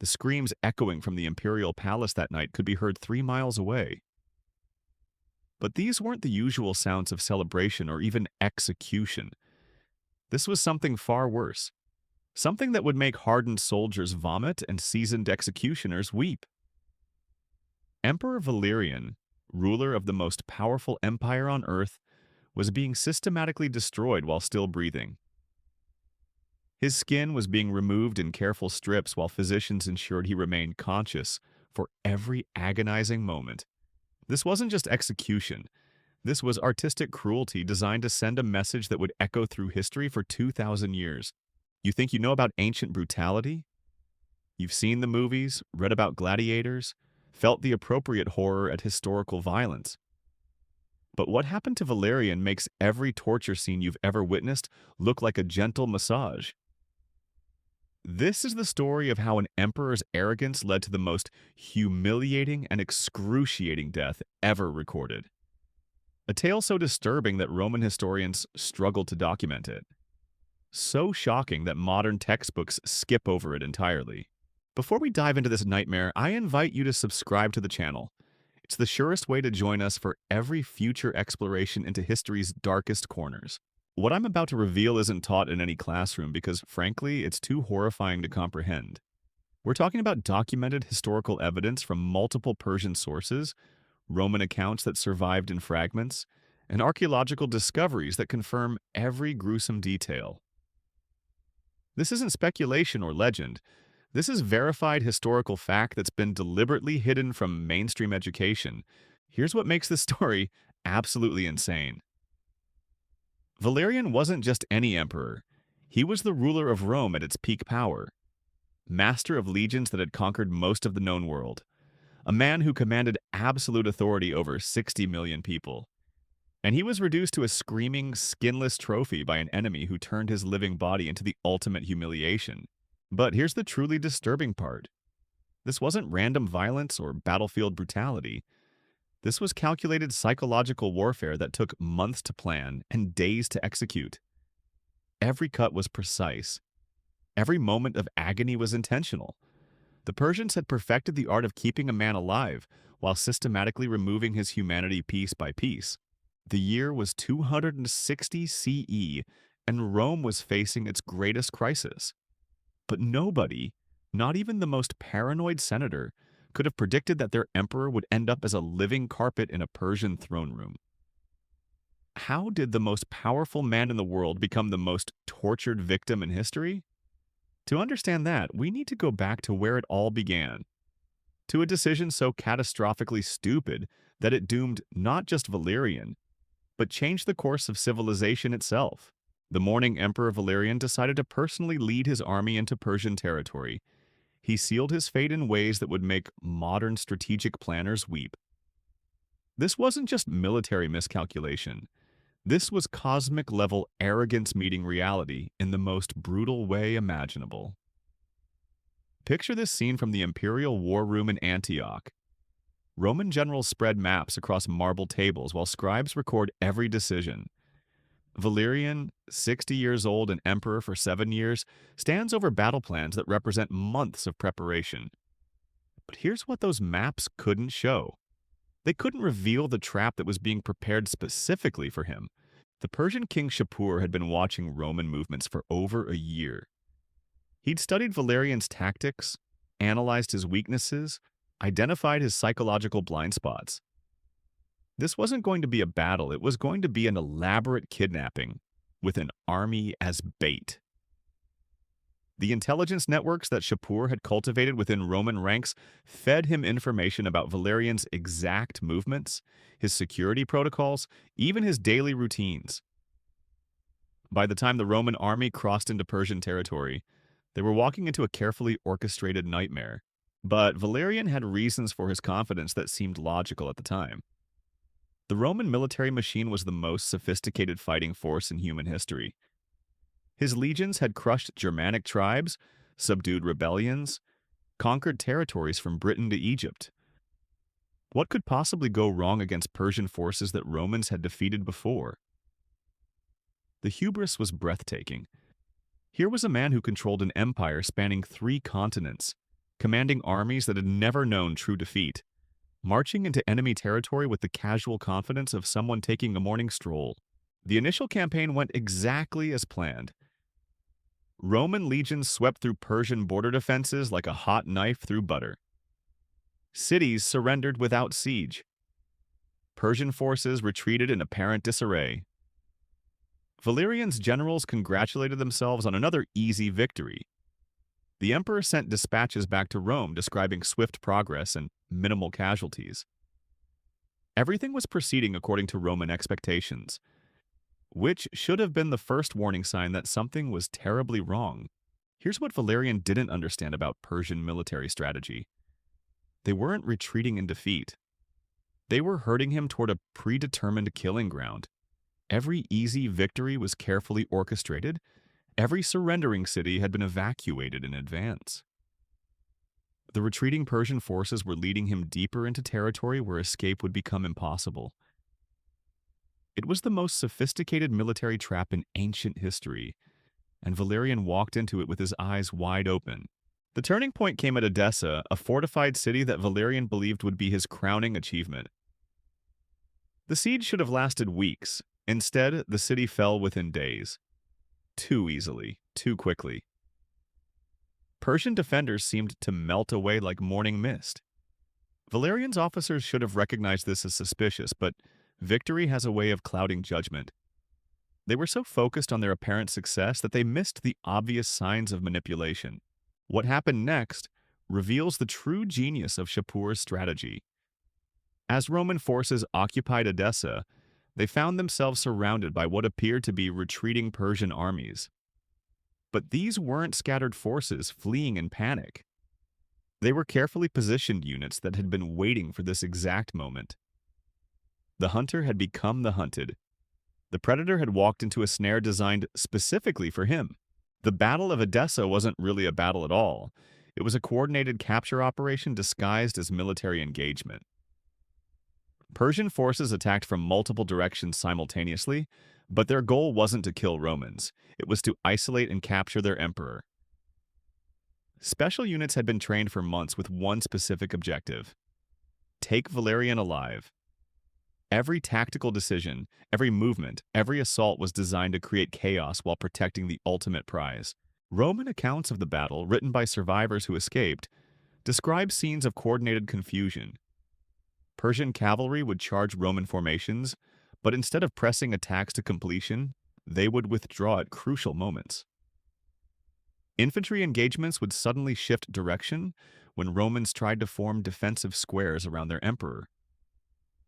The screams echoing from the imperial palace that night could be heard 3 miles away. But these weren't the usual sounds of celebration or even execution. This was something far worse. Something that would make hardened soldiers vomit and seasoned executioners weep. Emperor Valerian, ruler of the most powerful empire on earth, was being systematically destroyed while still breathing. His skin was being removed in careful strips while physicians ensured he remained conscious for every agonizing moment. This wasn't just execution. This was artistic cruelty designed to send a message that would echo through history for 2,000 years. You think you know about ancient brutality? You've seen the movies, read about gladiators, felt the appropriate horror at historical violence. But what happened to Valerian makes every torture scene you've ever witnessed look like a gentle massage. This is the story of how an emperor's arrogance led to the most humiliating and excruciating death ever recorded. A tale so disturbing that Roman historians struggle to document it. So shocking that modern textbooks skip over it entirely. Before we dive into this nightmare, I invite you to subscribe to the channel. It's the surest way to join us for every future exploration into history's darkest corners. What I'm about to reveal isn't taught in any classroom because, frankly, it's too horrifying to comprehend. We're talking about documented historical evidence from multiple Persian sources, Roman accounts that survived in fragments, and archaeological discoveries that confirm every gruesome detail. This isn't speculation or legend. This is verified historical fact that's been deliberately hidden from mainstream education. Here's what makes this story absolutely insane. Valerian wasn't just any emperor. He was the ruler of Rome at its peak power, master of legions that had conquered most of the known world, a man who commanded absolute authority over 60 million people. And he was reduced to a screaming, skinless trophy by an enemy who turned his living body into the ultimate humiliation. But here's the truly disturbing part. This wasn't random violence or battlefield brutality. This was calculated psychological warfare that took months to plan and days to execute. Every cut was precise. Every moment of agony was intentional. The Persians had perfected the art of keeping a man alive while systematically removing his humanity piece by piece. The year was 260 CE, and Rome was facing its greatest crisis. But nobody, not even the most paranoid senator, could have predicted that their emperor would end up as a living carpet in a Persian throne room. How did the most powerful man in the world become the most tortured victim in history? To understand that, we need to go back to where it all began. To a decision so catastrophically stupid that it doomed not just Valerian, but changed the course of civilization itself. The morning Emperor Valerian decided to personally lead his army into Persian territory. He sealed his fate in ways that would make modern strategic planners weep. This wasn't just military miscalculation. This was cosmic-level arrogance meeting reality in the most brutal way imaginable. Picture this scene from the imperial war room in Antioch. Roman generals spread maps across marble tables while scribes record every decision. Valerian, 60 years old and emperor for 7 years, stands over battle plans that represent months of preparation. But here's what those maps couldn't show. They couldn't reveal the trap that was being prepared specifically for him. The Persian king Shapur had been watching Roman movements for over a year. He'd studied Valerian's tactics, analyzed his weaknesses, identified his psychological blind spots. This wasn't going to be a battle, it was going to be an elaborate kidnapping, with an army as bait. The intelligence networks that Shapur had cultivated within Roman ranks fed him information about Valerian's exact movements, his security protocols, even his daily routines. By the time the Roman army crossed into Persian territory, they were walking into a carefully orchestrated nightmare. But Valerian had reasons for his confidence that seemed logical at the time. The Roman military machine was the most sophisticated fighting force in human history. His legions had crushed Germanic tribes, subdued rebellions, conquered territories from Britain to Egypt. What could possibly go wrong against Persian forces that Romans had defeated before? The hubris was breathtaking. Here was a man who controlled an empire spanning 3 continents, commanding armies that had never known true defeat, marching into enemy territory with the casual confidence of someone taking a morning stroll. The initial campaign went exactly as planned. Roman legions swept through Persian border defenses like a hot knife through butter. Cities surrendered without siege. Persian forces retreated in apparent disarray. Valerian's generals congratulated themselves on another easy victory. The emperor sent dispatches back to Rome describing swift progress and minimal casualties. Everything was proceeding according to Roman expectations, which should have been the first warning sign that something was terribly wrong. Here's what Valerian didn't understand about Persian military strategy. They weren't retreating in defeat. They were herding him toward a predetermined killing ground. Every easy victory was carefully orchestrated. Every surrendering city had been evacuated in advance. The retreating Persian forces were leading him deeper into territory where escape would become impossible. It was the most sophisticated military trap in ancient history, and Valerian walked into it with his eyes wide open. The turning point came at Edessa, a fortified city that Valerian believed would be his crowning achievement. The siege should have lasted weeks. Instead, the city fell within days. Too easily, too quickly. Persian defenders seemed to melt away like morning mist. Valerian's officers should have recognized this as suspicious, but victory has a way of clouding judgment. They were so focused on their apparent success that they missed the obvious signs of manipulation. What happened next reveals the true genius of Shapur's strategy. As Roman forces occupied Edessa, they found themselves surrounded by what appeared to be retreating Persian armies. But these weren't scattered forces fleeing in panic. They were carefully positioned units that had been waiting for this exact moment. The hunter had become the hunted. The predator had walked into a snare designed specifically for him. The Battle of Edessa wasn't really a battle at all. It was a coordinated capture operation disguised as military engagement. Persian forces attacked from multiple directions simultaneously, but their goal wasn't to kill Romans. It was to isolate and capture their emperor. Special units had been trained for months with one specific objective: take Valerian alive. Every tactical decision, every movement, every assault was designed to create chaos while protecting the ultimate prize. Roman accounts of the battle, written by survivors who escaped, describe scenes of coordinated confusion. Persian cavalry would charge Roman formations, but instead of pressing attacks to completion, they would withdraw at crucial moments. Infantry engagements would suddenly shift direction when Romans tried to form defensive squares around their emperor.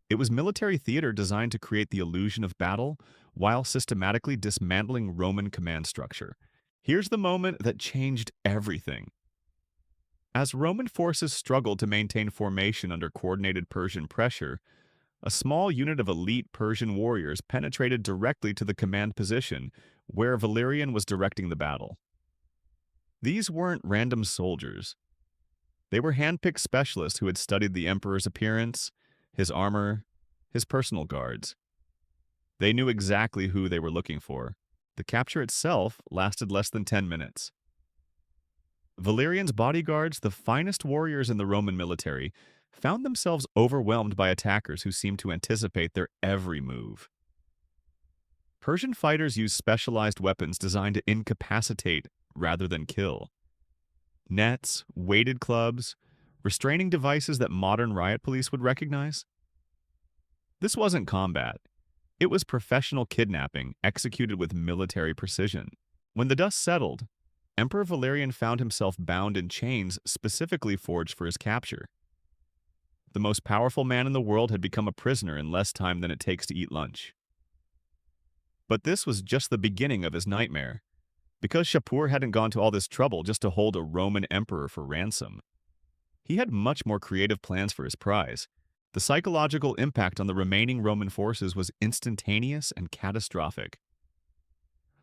It was military theater designed to create the illusion of battle while systematically dismantling Roman command structure. Here's the moment that changed everything. As Roman forces struggled to maintain formation under coordinated Persian pressure, a small unit of elite Persian warriors penetrated directly to the command position where Valerian was directing the battle. These weren't random soldiers. They were handpicked specialists who had studied the emperor's appearance, his armor, his personal guards. They knew exactly who they were looking for. The capture itself lasted less than 10 minutes. Valerian's bodyguards, the finest warriors in the Roman military, found themselves overwhelmed by attackers who seemed to anticipate their every move. Persian fighters used specialized weapons designed to incapacitate rather than kill. Nets, weighted clubs, restraining devices that modern riot police would recognize. This wasn't combat. It was professional kidnapping executed with military precision. When the dust settled, Emperor Valerian found himself bound in chains specifically forged for his capture. The most powerful man in the world had become a prisoner in less time than it takes to eat lunch. But this was just the beginning of his nightmare, because Shapur hadn't gone to all this trouble just to hold a Roman emperor for ransom. He had much more creative plans for his prize. The psychological impact on the remaining Roman forces was instantaneous and catastrophic.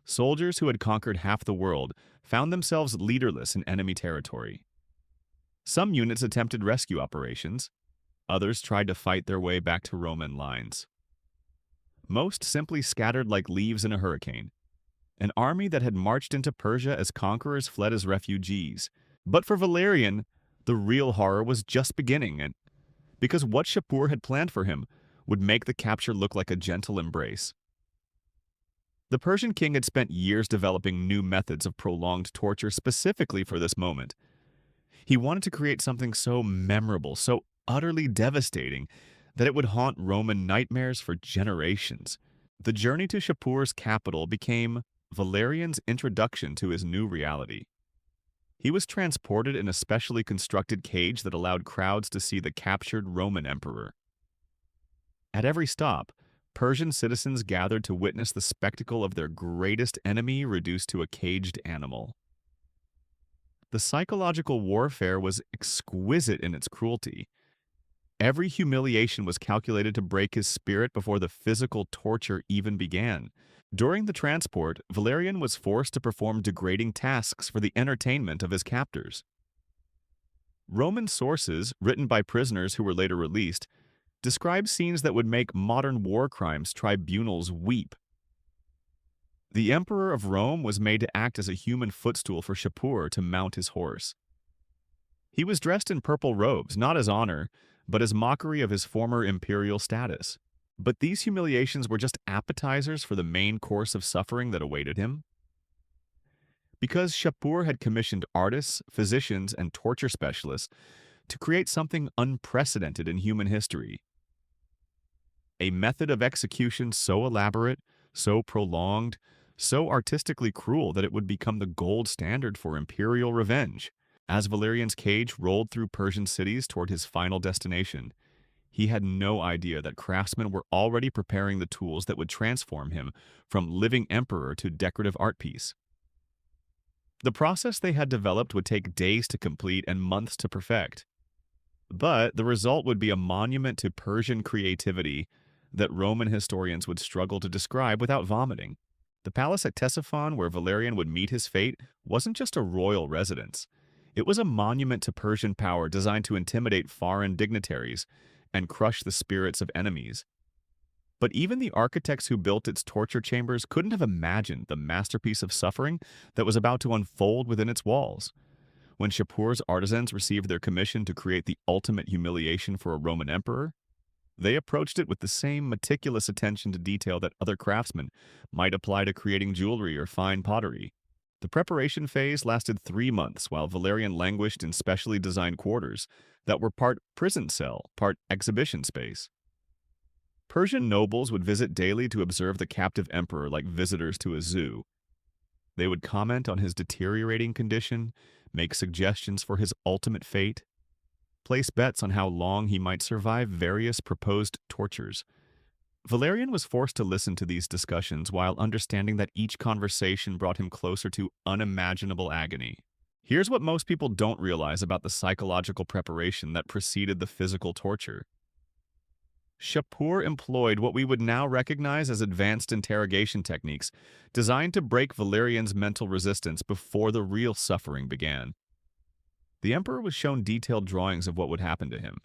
Soldiers who had conquered half the world found themselves leaderless in enemy territory. Some units attempted rescue operations. Others tried to fight their way back to Roman lines. Most simply scattered like leaves in a hurricane. An army that had marched into Persia as conquerors fled as refugees. But for Valerian, The real horror was just beginning, and because what Shapur had planned for him would make the capture look like a gentle embrace. The Persian king had spent years developing new methods of prolonged torture specifically for this moment. He wanted to create something so memorable, so utterly devastating, that it would haunt Roman nightmares for generations. The journey to Shapur's capital became Valerian's introduction to his new reality. He was transported in a specially constructed cage that allowed crowds to see the captured Roman emperor. At every stop, Persian citizens gathered to witness the spectacle of their greatest enemy reduced to a caged animal. The psychological warfare was exquisite in its cruelty. Every humiliation was calculated to break his spirit before the physical torture even began. During the transport, Valerian was forced to perform degrading tasks for the entertainment of his captors. Roman sources, written by prisoners who were later released, describe scenes that would make modern war crimes tribunals weep. The Emperor of Rome was made to act as a human footstool for Shapur to mount his horse. He was dressed in purple robes, not as honor, but as mockery of his former imperial status. But these humiliations were just appetizers for the main course of suffering that awaited him. Because Shapur had commissioned artists, physicians, and torture specialists to create something unprecedented in human history. A method of execution so elaborate, so prolonged, so artistically cruel that it would become the gold standard for imperial revenge. As Valerian's cage rolled through Persian cities toward his final destination, he had no idea that craftsmen were already preparing the tools that would transform him from living emperor to decorative art piece. The process they had developed would take days to complete and months to perfect. But the result would be a monument to Persian creativity that Roman historians would struggle to describe without vomiting. The palace at Ctesiphon, where Valerian would meet his fate, wasn't just a royal residence. It was a monument to Persian power designed to intimidate foreign dignitaries and crush the spirits of enemies. But even the architects who built its torture chambers couldn't have imagined the masterpiece of suffering that was about to unfold within its walls. When Shapur's artisans received their commission to create the ultimate humiliation for a Roman emperor, they approached it with the same meticulous attention to detail that other craftsmen might apply to creating jewelry or fine pottery. The preparation phase lasted 3 months while Valerian languished in specially designed quarters that were part prison cell, part exhibition space. Persian nobles would visit daily to observe the captive emperor like visitors to a zoo. They would comment on his deteriorating condition, make suggestions for his ultimate fate, place bets on how long he might survive various proposed tortures. Valerian was forced to listen to these discussions while understanding that each conversation brought him closer to unimaginable agony. Here's what most people don't realize about the psychological preparation that preceded the physical torture. Shapur employed what we would now recognize as advanced interrogation techniques designed to break Valerian's mental resistance before the real suffering began. The emperor was shown detailed drawings of what would happen to him.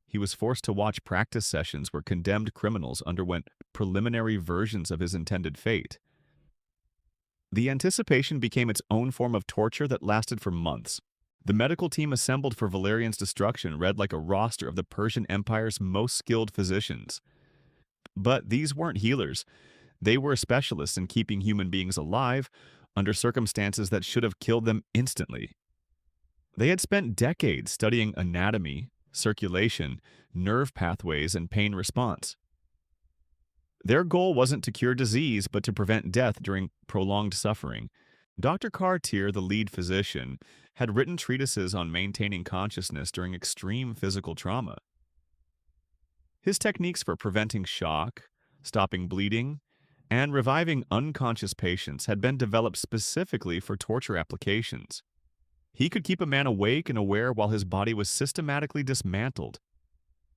He was forced to watch practice sessions where condemned criminals underwent preliminary versions of his intended fate. The anticipation became its own form of torture that lasted for months. The medical team assembled for Valerian's destruction read like a roster of the Persian Empire's most skilled physicians. But these weren't healers. They were specialists in keeping human beings alive under circumstances that should have killed them instantly. They had spent decades studying anatomy, circulation, nerve pathways, and pain response. Their goal wasn't to cure disease, but to prevent death during prolonged suffering. Dr. Cartier, the lead physician, had written treatises on maintaining consciousness during extreme physical trauma. His techniques for preventing shock, stopping bleeding, and reviving unconscious patients had been developed specifically for torture applications. He could keep a man awake and aware while his body was systematically dismantled.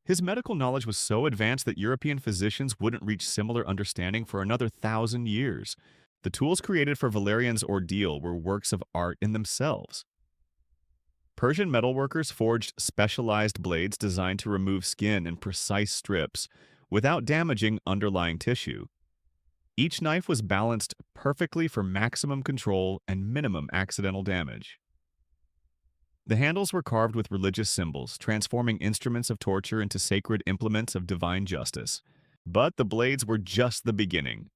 His medical knowledge was so advanced that European physicians wouldn't reach similar understanding for another 1,000 years. The tools created for Valerian's ordeal were works of art in themselves. Persian metalworkers forged specialized blades designed to remove skin in precise strips without damaging underlying tissue. Each knife was balanced perfectly for maximum control and minimum accidental damage. The handles were carved with religious symbols, transforming instruments of torture into sacred implements of divine justice. But the blades were just the beginning.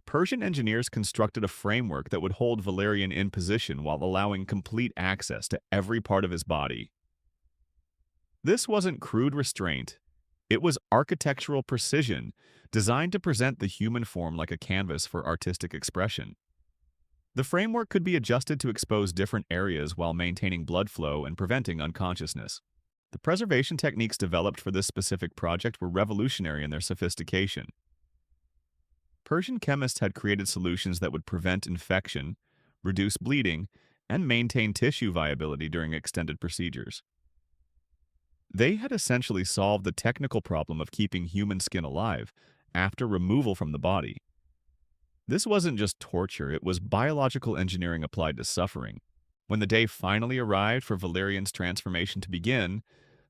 Persian engineers constructed a framework that would hold Valerian in position while allowing complete access to every part of his body. This wasn't crude restraint. It was architectural precision, designed to present the human form like a canvas for artistic expression. The framework could be adjusted to expose different areas while maintaining blood flow and preventing unconsciousness. The preservation techniques developed for this specific project were revolutionary in their sophistication. Persian chemists had created solutions that would prevent infection, reduce bleeding, and maintain tissue viability during extended procedures. They had essentially solved the technical problem of keeping human skin alive after removal from the body. This wasn't just torture, it was biological engineering applied to suffering. When the day finally arrived for Valerian's transformation to begin,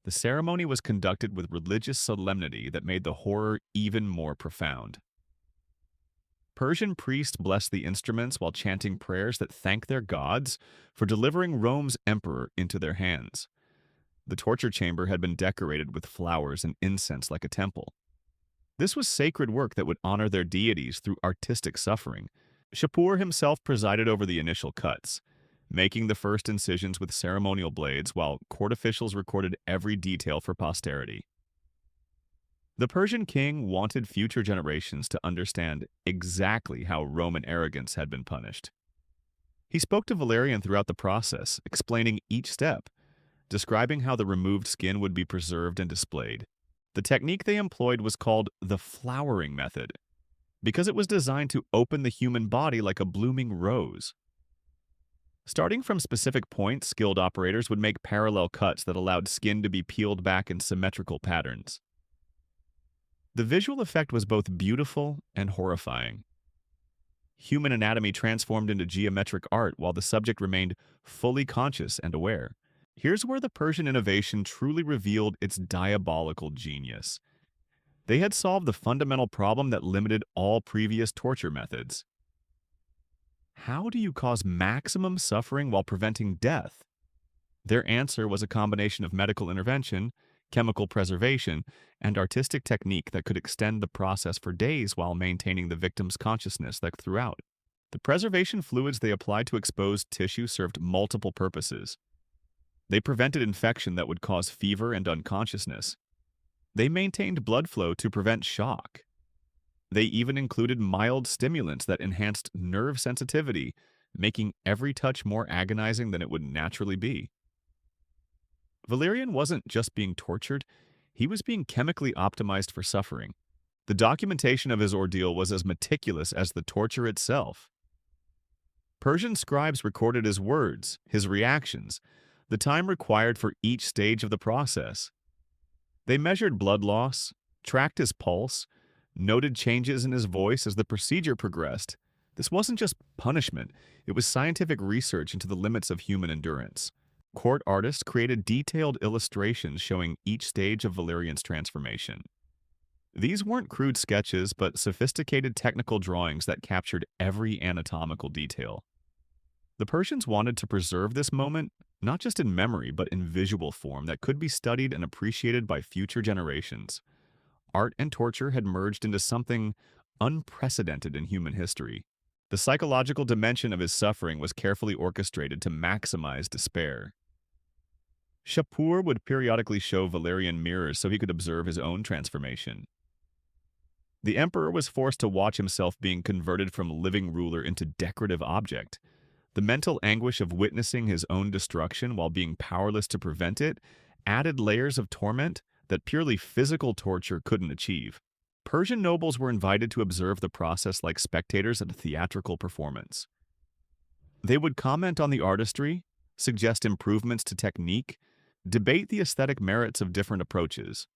the ceremony was conducted with religious solemnity that made the horror even more profound. Persian priests blessed the instruments while chanting prayers that thanked their gods for delivering Rome's emperor into their hands. The torture chamber had been decorated with flowers and incense like a temple. This was sacred work that would honor their deities through artistic suffering. Shapur himself presided over the initial cuts, making the first incisions with ceremonial blades while court officials recorded every detail for posterity. The Persian king wanted future generations to understand exactly how Roman arrogance had been punished. He spoke to Valerian throughout the process, explaining each step, describing how the removed skin would be preserved and displayed. The technique they employed was called the flowering method, because it was designed to open the human body like a blooming rose. Starting from specific points, skilled operators would make parallel cuts that allowed skin to be peeled back in symmetrical patterns. The visual effect was both beautiful and horrifying. Human anatomy transformed into geometric art while the subject remained fully conscious and aware. Here's where the Persian innovation truly revealed its diabolical genius. They had solved the fundamental problem that limited all previous torture methods. How do you cause maximum suffering while preventing death? Their answer was a combination of medical intervention, chemical preservation, and artistic technique that could extend the process for days while maintaining the victim's consciousness throughout. The preservation fluids they applied to exposed tissue served multiple purposes. They prevented infection that would cause fever and unconsciousness. They maintained blood flow to prevent shock. They even included mild stimulants that enhanced nerve sensitivity, making every touch more agonizing than it would naturally be. Valerian wasn't just being tortured, he was being chemically optimized for suffering. The documentation of his ordeal was as meticulous as the torture itself. Persian scribes recorded his words, his reactions, the time required for each stage of the process. They measured blood loss, tracked his pulse, noted changes in his voice as the procedure progressed. This wasn't just punishment, it was scientific research into the limits of human endurance. Court artists created detailed illustrations showing each stage of Valerian's transformation. These weren't crude sketches, but sophisticated technical drawings that captured every anatomical detail. The Persians wanted to preserve this moment, not just in memory, but in visual form that could be studied and appreciated by future generations. Art and torture had merged into something unprecedented in human history. The psychological dimension of his suffering was carefully orchestrated to maximize despair. Shapur would periodically show Valerian mirrors so he could observe his own transformation. The emperor was forced to watch himself being converted from living ruler into decorative object. The mental anguish of witnessing his own destruction while being powerless to prevent it added layers of torment that purely physical torture couldn't achieve. Persian nobles were invited to observe the process like spectators at a theatrical performance. They would comment on the artistry, suggest improvements to technique, debate the aesthetic merits of different approaches.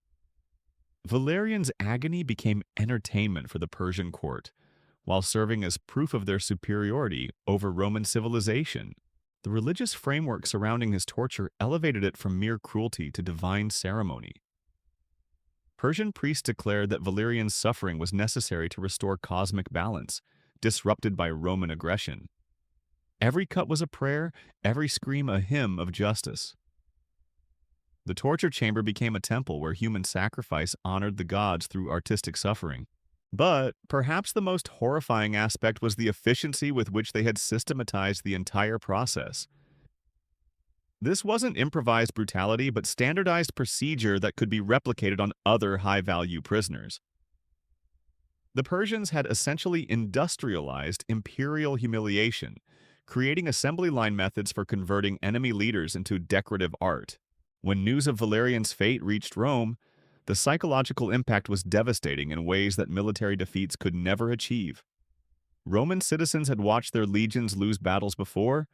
Valerian's agony became entertainment for the Persian court, while serving as proof of their superiority over Roman civilization. The religious framework surrounding his torture elevated it from mere cruelty to divine ceremony. Persian priests declared that Valerian's suffering was necessary to restore cosmic balance, disrupted by Roman aggression. Every cut was a prayer, every scream a hymn of justice. The torture chamber became a temple where human sacrifice honored the gods through artistic suffering. But perhaps the most horrifying aspect was the efficiency with which they had systematized the entire process. This wasn't improvised brutality, but standardized procedure that could be replicated on other high-value prisoners. The Persians had essentially industrialized imperial humiliation, creating assembly line methods for converting enemy leaders into decorative art. When news of Valerian's fate reached Rome, the psychological impact was devastating in ways that military defeats could never achieve. Roman citizens had watched their legions lose battles before,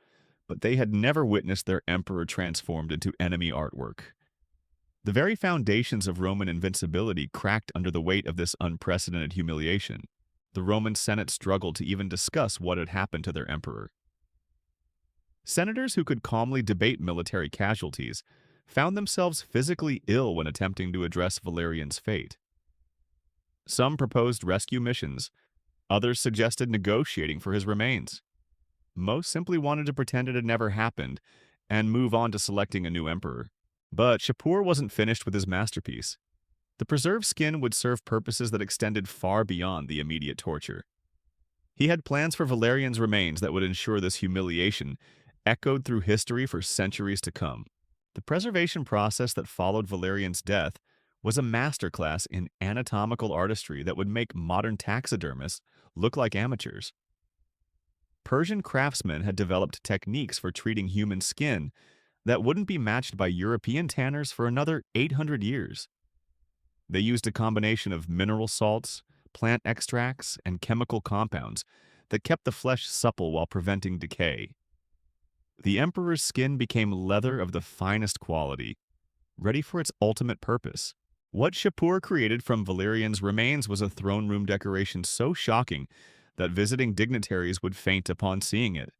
but they had never witnessed their emperor transformed into enemy artwork. The very foundations of Roman invincibility cracked under the weight of this unprecedented humiliation. The Roman Senate struggled to even discuss what had happened to their emperor. Senators who could calmly debate military casualties found themselves physically ill when attempting to address Valerian's fate. Some proposed rescue missions, others suggested negotiating for his remains. Most simply wanted to pretend it had never happened and move on to selecting a new emperor. But Shapur wasn't finished with his masterpiece. The preserved skin would serve purposes that extended far beyond the immediate torture. He had plans for Valerian's remains that would ensure this humiliation echoed through history for centuries to come. The preservation process that followed Valerian's death was a masterclass in anatomical artistry that would make modern taxidermists look like amateurs. Persian craftsmen had developed techniques for treating human skin that wouldn't be matched by European tanners for another 800 years. They used a combination of mineral salts, plant extracts, and chemical compounds that kept the flesh supple while preventing decay. The emperor's skin became leather of the finest quality, ready for its ultimate purpose. What Shapur created from Valerian's remains was a throne room decoration so shocking that visiting dignitaries would faint upon seeing it.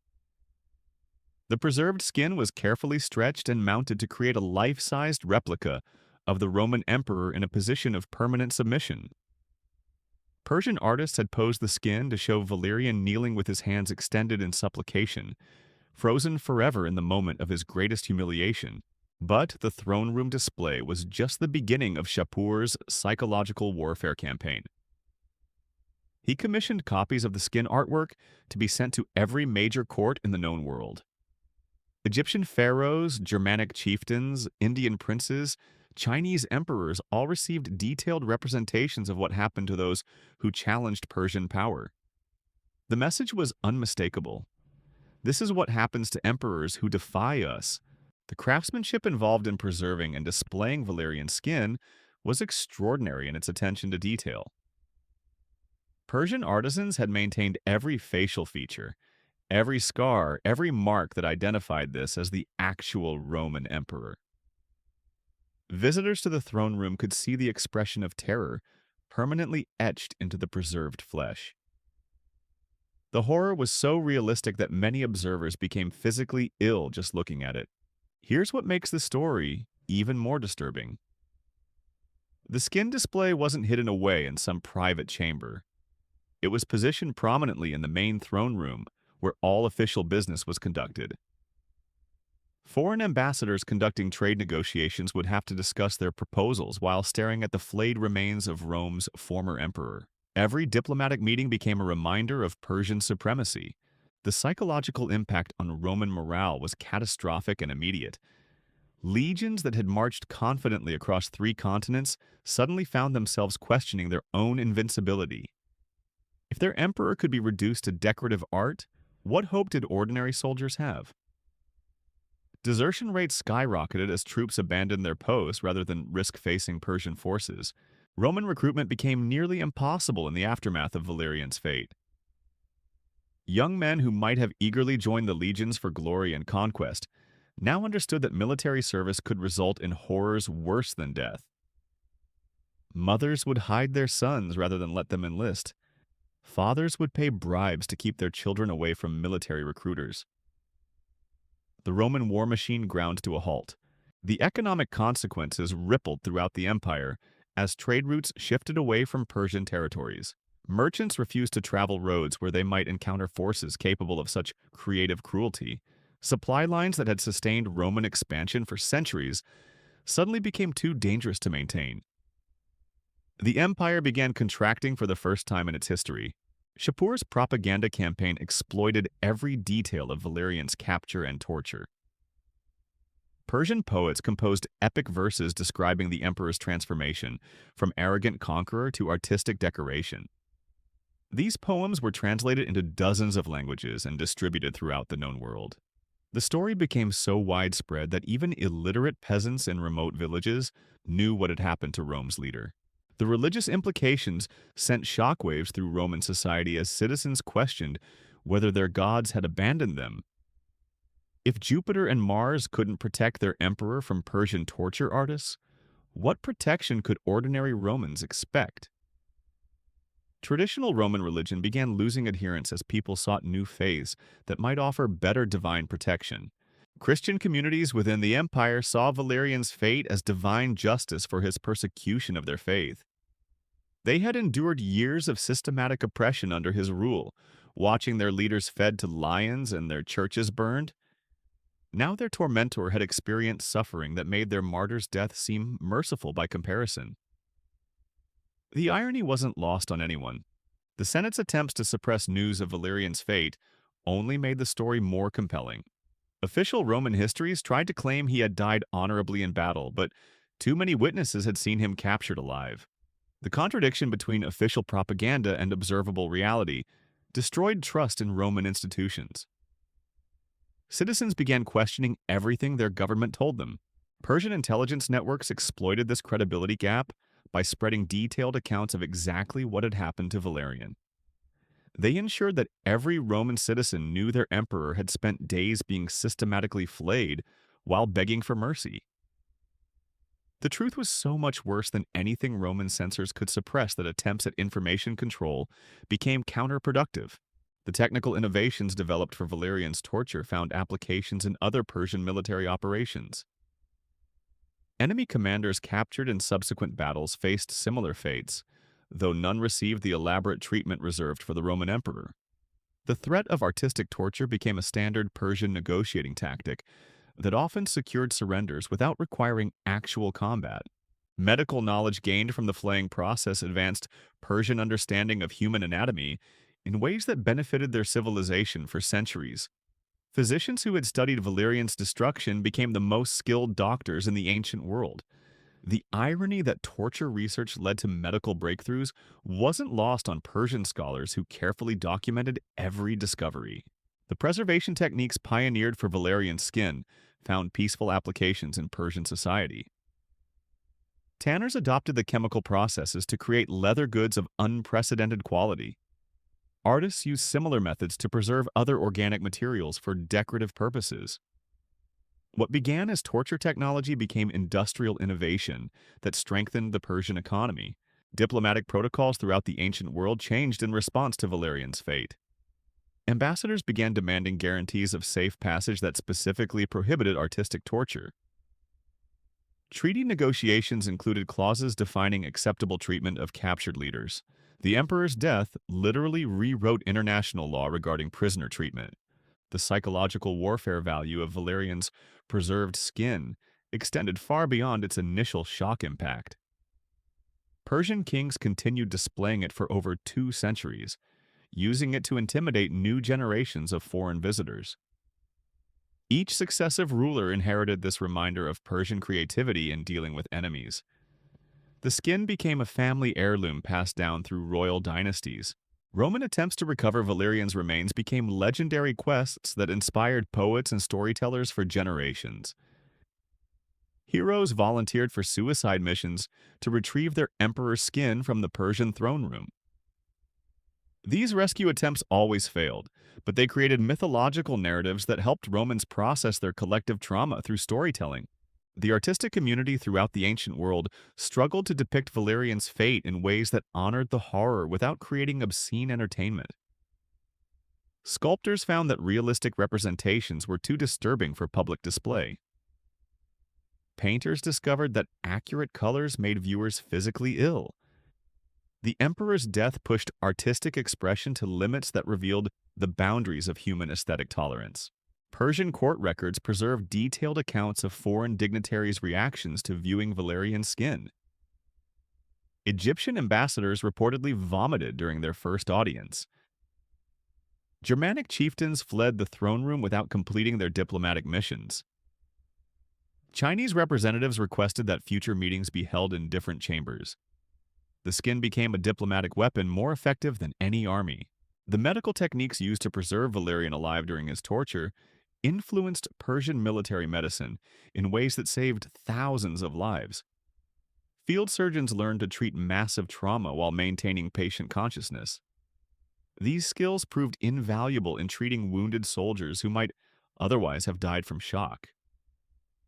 The preserved skin was carefully stretched and mounted to create a life-sized replica of the Roman emperor in a position of permanent submission. Persian artists had posed the skin to show Valerian kneeling with his hands extended in supplication, frozen forever in the moment of his greatest humiliation. But the throne room display was just the beginning of Shapur's psychological warfare campaign. He commissioned copies of the skin artwork to be sent to every major court in the known world. Egyptian pharaohs, Germanic chieftains, Indian princes, Chinese emperors all received detailed representations of what happened to those who challenged Persian power. The message was unmistakable. This is what happens to emperors who defy us. The craftsmanship involved in preserving and displaying Valerian's skin was extraordinary in its attention to detail. Persian artisans had maintained every facial feature, every scar, every mark that identified this as the actual Roman emperor. Visitors to the throne room could see the expression of terror permanently etched into the preserved flesh. The horror was so realistic that many observers became physically ill just looking at it. Here's what makes the story even more disturbing. The skin display wasn't hidden away in some private chamber. It was positioned prominently in the main throne room, where all official business was conducted. Foreign ambassadors conducting trade negotiations would have to discuss their proposals while staring at the flayed remains of Rome's former emperor. Every diplomatic meeting became a reminder of Persian supremacy. The psychological impact on Roman morale was catastrophic and immediate. Legions that had marched confidently across 3 continents suddenly found themselves questioning their own invincibility. If their emperor could be reduced to decorative art, what hope did ordinary soldiers have? Desertion rates skyrocketed as troops abandoned their posts rather than risk facing Persian forces. Roman recruitment became nearly impossible in the aftermath of Valerian's fate. Young men who might have eagerly joined the legions for glory and conquest now understood that military service could result in horrors worse than death. Mothers would hide their sons rather than let them enlist. Fathers would pay bribes to keep their children away from military recruiters. The Roman war machine ground to a halt. The economic consequences rippled throughout the empire as trade routes shifted away from Persian territories. Merchants refused to travel roads where they might encounter forces capable of such creative cruelty. Supply lines that had sustained Roman expansion for centuries suddenly became too dangerous to maintain. The empire began contracting for the first time in its history. Shapur's propaganda campaign exploited every detail of Valerian's capture and torture. Persian poets composed epic verses describing the emperor's transformation, from arrogant conqueror to artistic decoration. These poems were translated into dozens of languages and distributed throughout the known world. The story became so widespread that even illiterate peasants in remote villages knew what had happened to Rome's leader. The religious implications sent shockwaves through Roman society as citizens questioned whether their gods had abandoned them. If Jupiter and Mars couldn't protect their emperor from Persian torture artists, what protection could ordinary Romans expect? Traditional Roman religion began losing adherents as people sought new faiths that might offer better divine protection. Christian communities within the empire saw Valerian's fate as divine justice for his persecution of their faith. They had endured years of systematic oppression under his rule, watching their leaders fed to lions and their churches burned. Now their tormentor had experienced suffering that made their martyr's death seem merciful by comparison. The irony wasn't lost on anyone. The Senate's attempts to suppress news of Valerian's fate only made the story more compelling. Official Roman histories tried to claim he had died honorably in battle, but too many witnesses had seen him captured alive. The contradiction between official propaganda and observable reality destroyed trust in Roman institutions. Citizens began questioning everything their government told them. Persian intelligence networks exploited this credibility gap by spreading detailed accounts of exactly what had happened to Valerian. They ensured that every Roman citizen knew their emperor had spent days being systematically flayed while begging for mercy. The truth was so much worse than anything Roman censors could suppress that attempts at information control became counterproductive. The technical innovations developed for Valerian's torture found applications in other Persian military operations. Enemy commanders captured in subsequent battles faced similar fates, though none received the elaborate treatment reserved for the Roman emperor. The threat of artistic torture became a standard Persian negotiating tactic that often secured surrenders without requiring actual combat. Medical knowledge gained from the flaying process advanced Persian understanding of human anatomy in ways that benefited their civilization for centuries. Physicians who had studied Valerian's destruction became the most skilled doctors in the ancient world. The irony that torture research led to medical breakthroughs wasn't lost on Persian scholars who carefully documented every discovery. The preservation techniques pioneered for Valerian's skin found peaceful applications in Persian society. Tanners adopted the chemical processes to create leather goods of unprecedented quality. Artists used similar methods to preserve other organic materials for decorative purposes. What began as torture technology became industrial innovation that strengthened the Persian economy. Diplomatic protocols throughout the ancient world changed in response to Valerian's fate. Ambassadors began demanding guarantees of safe passage that specifically prohibited artistic torture. Treaty negotiations included clauses defining acceptable treatment of captured leaders. The emperor's death literally rewrote international law regarding prisoner treatment. The psychological warfare value of Valerian's preserved skin extended far beyond its initial shock impact. Persian kings continued displaying it for over 2 centuries, using it to intimidate new generations of foreign visitors. Each successive ruler inherited this reminder of Persian creativity in dealing with enemies. The skin became a family heirloom passed down through royal dynasties. Roman attempts to recover Valerian's remains became legendary quests that inspired poets and storytellers for generations. Heroes volunteered for suicide missions to retrieve their emperor's skin from the Persian throne room. These rescue attempts always failed, but they created mythological narratives that helped Romans process their collective trauma through storytelling. The artistic community throughout the ancient world struggled to depict Valerian's fate in ways that honored the horror without creating obscene entertainment. Sculptors found that realistic representations were too disturbing for public display. Painters discovered that accurate colors made viewers physically ill. The emperor's death pushed artistic expression to limits that revealed the boundaries of human aesthetic tolerance. Persian court records preserve detailed accounts of foreign dignitaries' reactions to viewing Valerian's skin. Egyptian ambassadors reportedly vomited during their first audience. Germanic chieftains fled the throne room without completing their diplomatic missions. Chinese representatives requested that future meetings be held in different chambers. The skin became a diplomatic weapon more effective than any army. The medical techniques used to preserve Valerian alive during his torture influenced Persian military medicine in ways that saved thousands of lives. Field surgeons learned to treat massive trauma while maintaining patient consciousness. These skills proved invaluable in treating wounded soldiers who might otherwise have died from shock.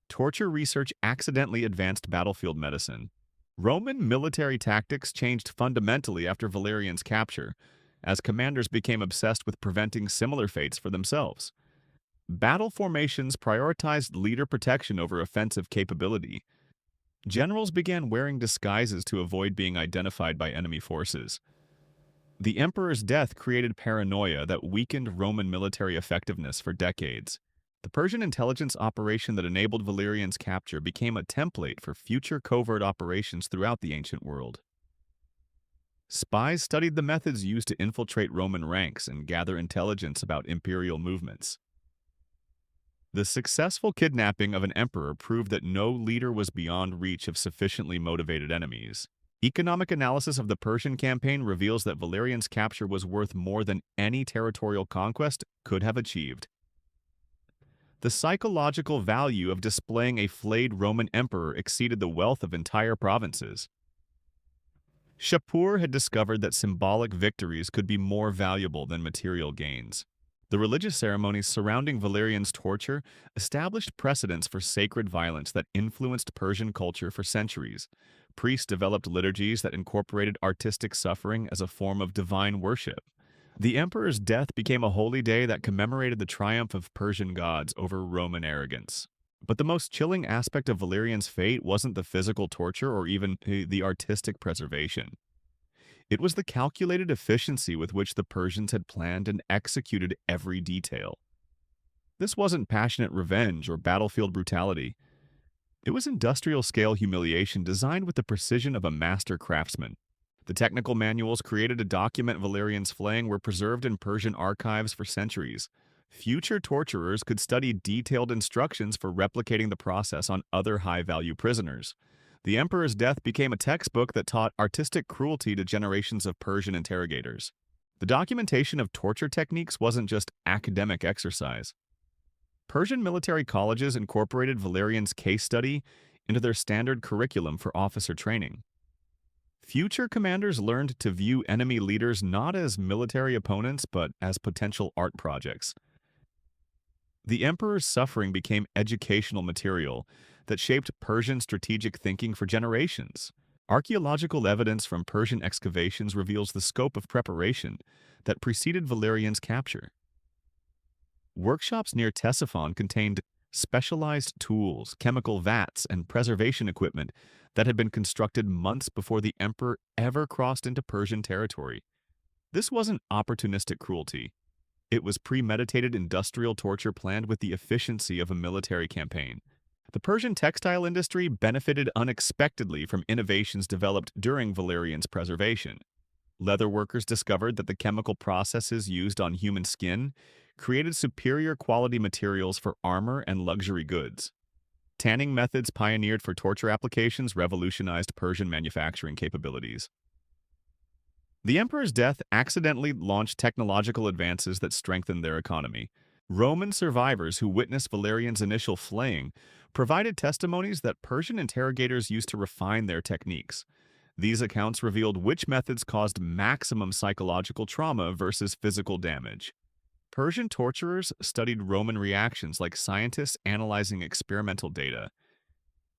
Torture research accidentally advanced battlefield medicine. Roman military tactics changed fundamentally after Valerian's capture, as commanders became obsessed with preventing similar fates for themselves. Battle formations prioritized leader protection over offensive capability. Generals began wearing disguises to avoid being identified by enemy forces. The emperor's death created paranoia that weakened Roman military effectiveness for decades. The Persian intelligence operation that enabled Valerian's capture became a template for future covert operations throughout the ancient world. Spies studied the methods used to infiltrate Roman ranks and gather intelligence about imperial movements. The successful kidnapping of an emperor proved that no leader was beyond reach of sufficiently motivated enemies. Economic analysis of the Persian campaign reveals that Valerian's capture was worth more than any territorial conquest could have achieved. The psychological value of displaying a flayed Roman emperor exceeded the wealth of entire provinces. Shapur had discovered that symbolic victories could be more valuable than material gains. The religious ceremonies surrounding Valerian's torture established precedents for sacred violence that influenced Persian culture for centuries. Priests developed liturgies that incorporated artistic suffering as a form of divine worship. The emperor's death became a holy day that commemorated the triumph of Persian gods over Roman arrogance. But the most chilling aspect of Valerian's fate wasn't the physical torture or even the artistic preservation. It was the calculated efficiency with which the Persians had planned and executed every detail. This wasn't passionate revenge or battlefield brutality. It was industrial-scale humiliation designed with the precision of a master craftsman. The technical manuals created to document Valerian's flaying were preserved in Persian archives for centuries. Future torturers could study detailed instructions for replicating the process on other high-value prisoners. The emperor's death became a textbook that taught artistic cruelty to generations of Persian interrogators. The documentation of torture techniques wasn't just academic exercise. Persian military colleges incorporated Valerian's case study into their standard curriculum for officer training. Future commanders learned to view enemy leaders not as military opponents but as potential art projects. The emperor's suffering became educational material that shaped Persian strategic thinking for generations. Archaeological evidence from Persian excavations reveals the scope of preparation that preceded Valerian's capture. Workshops near Ctesiphon contained specialized tools, chemical vats, and preservation equipment that had been constructed months before the emperor ever crossed into Persian territory. This wasn't opportunistic cruelty. It was premeditated industrial torture planned with the efficiency of a military campaign. The Persian textile industry benefited unexpectedly from innovations developed during Valerian's preservation. Leather workers discovered that the chemical processes used on human skin created superior quality materials for armor and luxury goods. Tanning methods pioneered for torture applications revolutionized Persian manufacturing capabilities. The emperor's death accidentally launched technological advances that strengthened their economy. Roman survivors who witnessed Valerian's initial flaying provided testimonies that Persian interrogators used to refine their techniques. These accounts revealed which methods caused maximum psychological trauma versus physical damage. Persian torturers studied Roman reactions like scientists analyzing experimental data.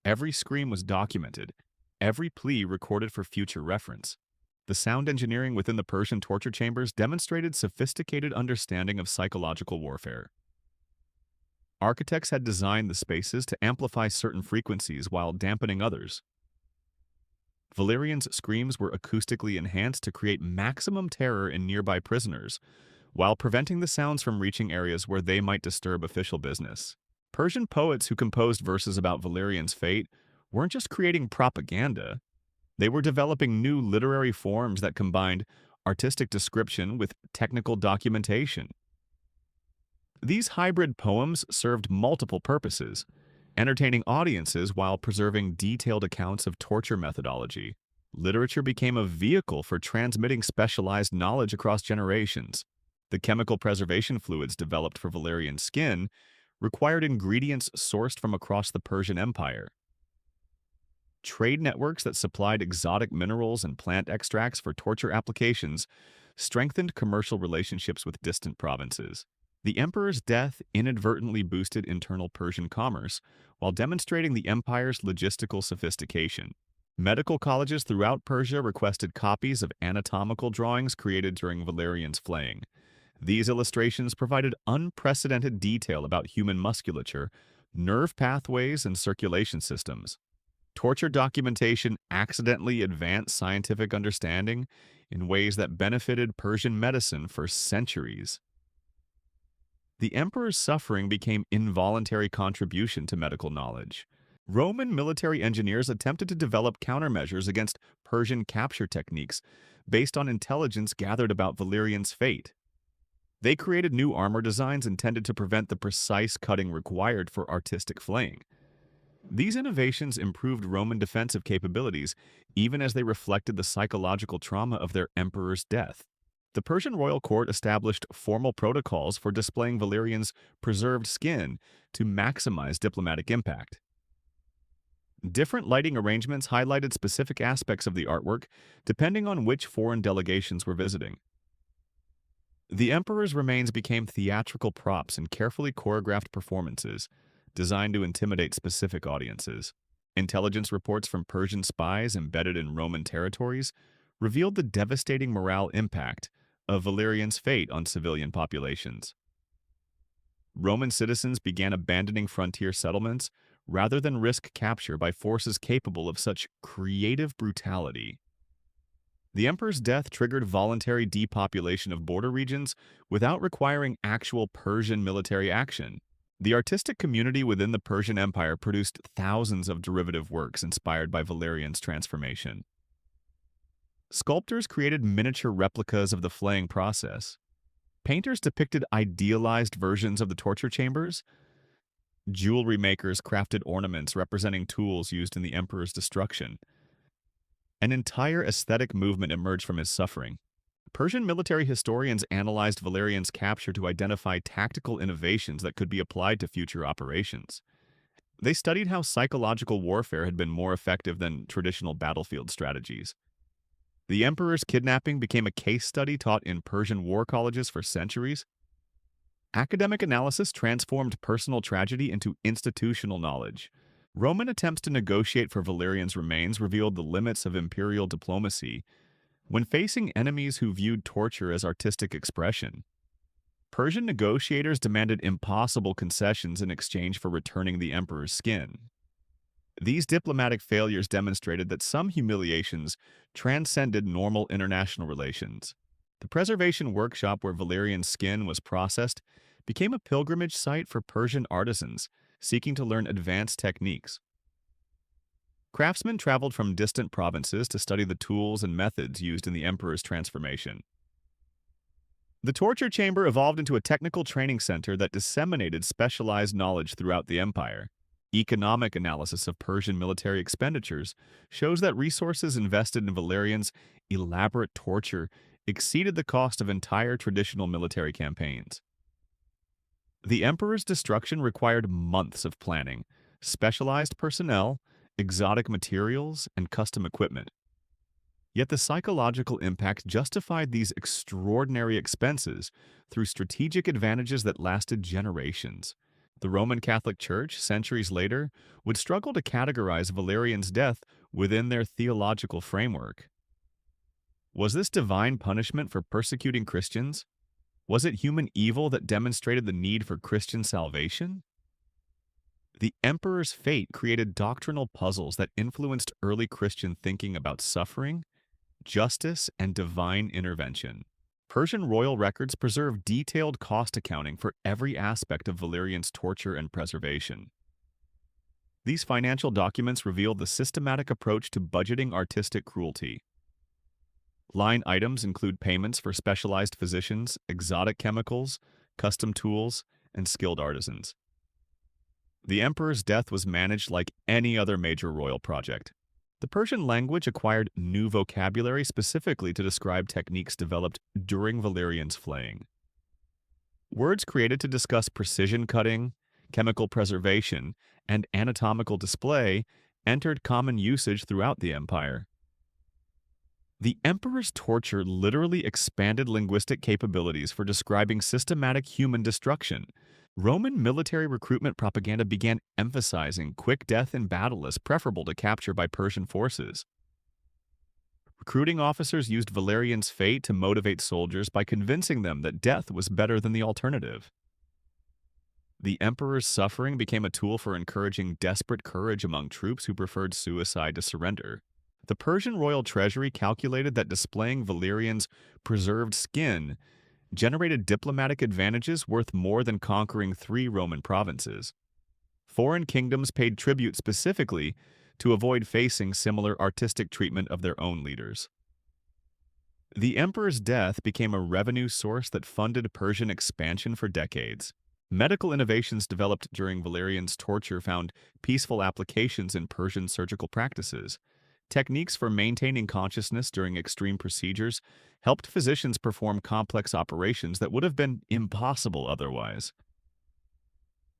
Every scream was documented, every plea recorded for future reference. The sound engineering within the Persian torture chambers demonstrated sophisticated understanding of psychological warfare. Architects had designed the spaces to amplify certain frequencies while dampening others. Valerian's screams were acoustically enhanced to create maximum terror in nearby prisoners, while preventing the sounds from reaching areas where they might disturb official business. Persian poets who composed verses about Valerian's fate weren't just creating propaganda, they were developing new literary forms that combined artistic description with technical documentation. These hybrid poems served multiple purposes, entertaining audiences while preserving detailed accounts of torture methodology. Literature became a vehicle for transmitting specialized knowledge across generations. The chemical preservation fluids developed for Valerian skin required ingredients sourced from across the Persian Empire. Trade networks that supplied exotic minerals and plant extracts for torture applications strengthened commercial relationships with distant provinces. The emperor's death inadvertently boosted internal Persian commerce while demonstrating the empire's logistical sophistication. Medical colleges throughout Persia requested copies of anatomical drawings created during Valerian's flaying. These illustrations provided unprecedented detail about human musculature, nerve pathways, and circulation systems. Torture documentation accidentally advanced scientific understanding in ways that benefited Persian medicine for centuries. The emperor's suffering became involuntary contribution to medical knowledge. Roman military engineers attempted to develop countermeasures against Persian capture techniques based on intelligence gathered about Valerian's fate. They created new armor designs intended to prevent the precise cutting required for artistic flaying. These innovations improved Roman defensive capabilities even as they reflected the psychological trauma of their emperor's death. The Persian royal court established formal protocols for displaying Valerian's preserved skin to maximize diplomatic impact. Different lighting arrangements highlighted specific aspects of the artwork depending on which foreign delegations were visiting. The emperor's remains became theatrical props in carefully choreographed performances, designed to intimidate specific audiences. Intelligence reports from Persian spies embedded in Roman territories revealed the devastating morale impact of Valerian's fate on civilian populations. Roman citizens began abandoning frontier settlements rather than risk capture by forces capable of such creative brutality. The emperor's death triggered voluntary depopulation of border regions without requiring actual Persian military action. The artistic community within the Persian Empire produced thousands of derivative works inspired by Valerian's transformation. Sculptors created miniature replicas of the flaying process. Painters depicted idealized versions of the torture chambers. Jewelry makers crafted ornaments representing tools used in the emperor's destruction. An entire aesthetic movement emerged from his suffering. Persian military historians analyzed Valerian's capture to identify tactical innovations that could be applied to future operations. They studied how psychological warfare had been more effective than traditional battlefield strategies. The emperor's kidnapping became a case study taught in Persian war colleges for centuries. Academic analysis transformed personal tragedy into institutional knowledge. Roman attempts to negotiate for Valerian's remains revealed the limits of imperial diplomacy when facing enemies who viewed torture as artistic expression. Persian negotiators demanded impossible concessions in exchange for returning the emperor's skin. These diplomatic failures demonstrated that some humiliations transcended normal international relations. The preservation workshop where Valerian's skin was processed became a pilgrimage site for Persian artisans seeking to learn advanced techniques. Craftsmen traveled from distant provinces to study the tools and methods used in the emperor's transformation. The torture chamber evolved into a technical training center that disseminated specialized knowledge throughout the empire. Economic analysis of Persian military expenditures shows that resources invested in Valerian's elaborate torture exceeded the cost of entire traditional military campaigns. The emperor's destruction required months of planning, specialized personnel, exotic materials, and custom equipment. Yet the psychological impact justified these extraordinary expenses through strategic advantages that lasted generations. The Roman Catholic Church, centuries later, would struggle to categorize Valerian's death within their theological framework. Was this divine punishment for persecuting Christians? Was it human evil that demonstrated the need for Christian salvation? The emperor's fate created doctrinal puzzles that influenced early Christian thinking about suffering, justice, and divine intervention. Persian royal records preserve detailed cost accounting for every aspect of Valerian's torture and preservation. These financial documents reveal the systematic approach to budgeting artistic cruelty. Line items include payments for specialized physicians, exotic chemicals, custom tools, and skilled artisans. The emperor's death was managed like any other major royal project. The Persian language acquired new vocabulary specifically to describe techniques developed during Valerian's flaying. Words created to discuss precision cutting, chemical preservation, and anatomical display entered common usage throughout the empire. The emperor's torture literally expanded linguistic capabilities for describing systematic human destruction. Roman military recruitment propaganda began emphasizing quick death in battle as preferable to capture by Persian forces. Recruiting officers used Valerian's fate to motivate soldiers by convincing them that death was better than the alternative. The emperor's suffering became a tool for encouraging desperate courage among troops who preferred suicide to surrender. The Persian royal treasury calculated that displaying Valerian's preserved skin generated diplomatic advantages worth more than conquering 3 Roman provinces. Foreign kingdoms paid tribute specifically to avoid facing similar artistic treatment of their own leaders. The emperor's death became a revenue source that funded Persian expansion for decades. Medical innovations developed during Valerian's torture found peaceful applications in Persian surgical practices. Techniques for maintaining consciousness during extreme procedures helped physicians perform complex operations that would have been impossible otherwise.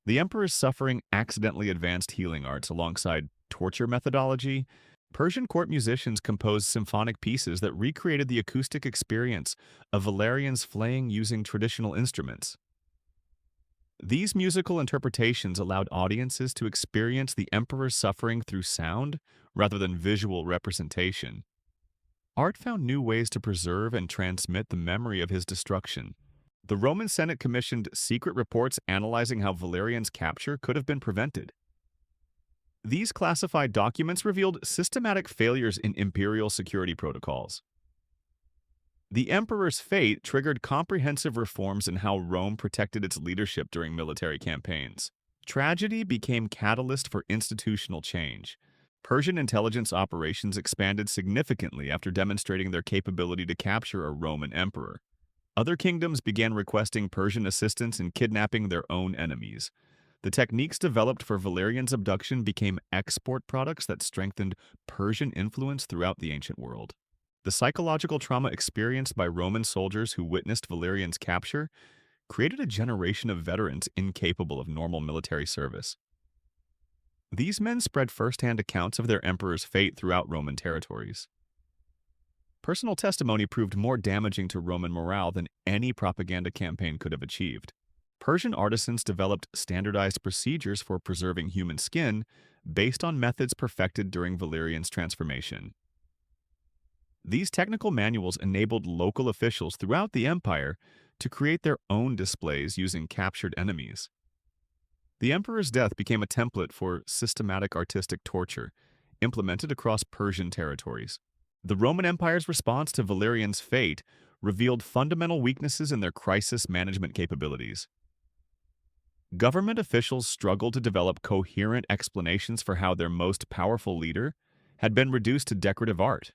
The emperor's suffering accidentally advanced healing arts alongside torture methodology. Persian court musicians composed symphonic pieces that recreated the acoustic experience of Valerian's flaying using traditional instruments. These musical interpretations allowed audiences to experience the emperor's suffering through sound rather than visual representation. Art found new ways to preserve and transmit the memory of his destruction. The Roman Senate commissioned secret reports analyzing how Valerian's capture could have been prevented. These classified documents revealed systematic failures in imperial security protocols. The emperor's fate triggered comprehensive reforms in how Rome protected its leadership during military campaigns. Tragedy became catalyst for institutional change. Persian intelligence operations expanded significantly after demonstrating their capability to capture a Roman emperor. Other kingdoms began requesting Persian assistance in kidnapping their own enemies. The techniques developed for Valerian's abduction became export products that strengthened Persian influence throughout the ancient world. The psychological trauma experienced by Roman soldiers who witnessed Valerian's capture created a generation of veterans incapable of normal military service. These men spread first-hand accounts of their emperor's fate throughout Roman territories. Personal testimony proved more damaging to Roman morale than any propaganda campaign could have achieved. Persian artisans developed standardized procedures for preserving human skin based on methods perfected during Valerian's transformation. These technical manuals enabled local officials throughout the empire to create their own displays using captured enemies. The emperor's death became a template for systematic artistic torture, implemented across Persian territories. The Roman Empire's response to Valerian's fate revealed fundamental weaknesses in their crisis management capabilities. Government officials struggled to develop coherent explanations for how their most powerful leader had been reduced to decorative art.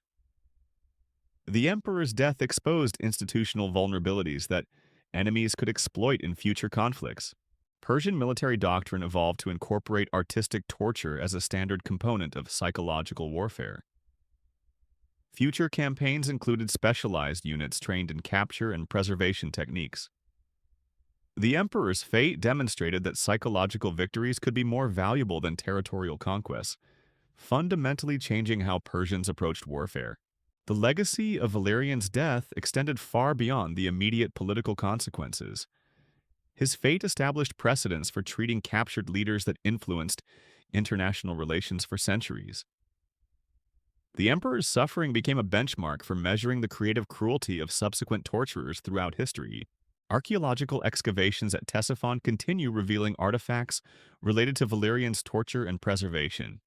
The emperor's death exposed institutional vulnerabilities that enemies could exploit in future conflicts. Persian military doctrine evolved to incorporate artistic torture as a standard component of psychological warfare. Future campaigns included specialized units trained in capture and preservation techniques. The emperor's fate demonstrated that psychological victories could be more valuable than territorial conquests, fundamentally changing how Persians approached warfare. The legacy of Valerian's death extended far beyond the immediate political consequences. His fate established precedents for treating captured leaders that influenced international relations for centuries. The emperor's suffering became a benchmark for measuring the creative cruelty of subsequent torturers throughout history. Archaeological excavations at Ctesiphon continue revealing artifacts related to Valerian's torture and preservation.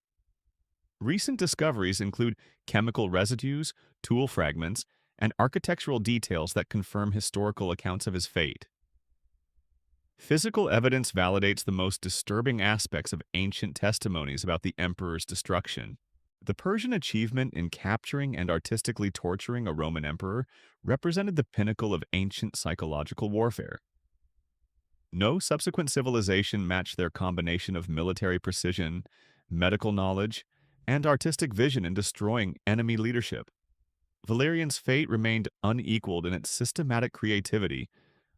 Recent discoveries include chemical residues, tool fragments, and architectural details that confirm historical accounts of his fate. Physical evidence validates the most disturbing aspects of ancient testimonies about the emperor's destruction. The Persian achievement in capturing and artistically torturing a Roman emperor represented the pinnacle of ancient psychological warfare. No subsequent civilization matched their combination of military precision, medical knowledge, and artistic vision in destroying enemy leadership. Valerian's fate remained unequaled in its systematic creativity